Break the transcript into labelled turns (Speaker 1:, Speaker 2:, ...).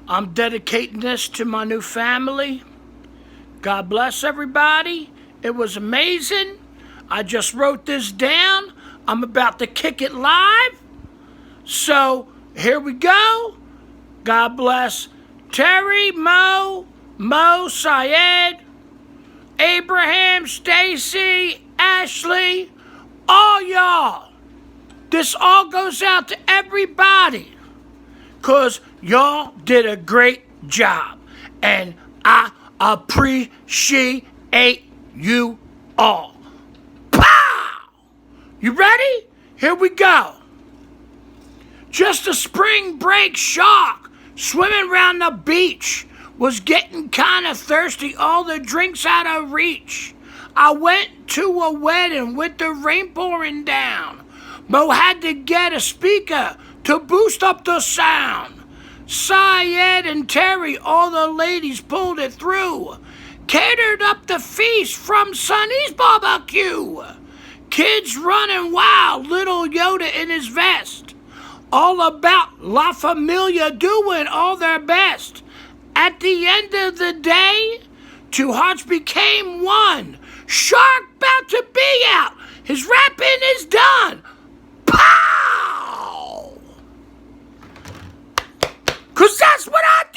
Speaker 1: I'm dedicating this to my new family. God bless everybody. It was amazing. I just wrote this down. I'm about to kick it live. So here we go. God bless Terry, Mo, Syed, Abraham, Stacy, Ashley, all y'all. This all goes out to everybody, because y'all did a great job. And I appreciate you all. Pow! You ready? Here we go. Just a spring break shark swimming around the beach. Was getting kind of thirsty, all the drinks out of reach. I went to a wedding with the rain pouring down. Mo had to get a speaker to boost up the sound. Syed and Terry, all the ladies pulled it through. Catered up the feast from Sonny's barbecue. Kids running wild, little Yoda in his vest. All about La Familia doing all their best. At the end of the day, two hearts became one. Shark about to be out. His rapping is done. Pow! 'Cause that's what I do.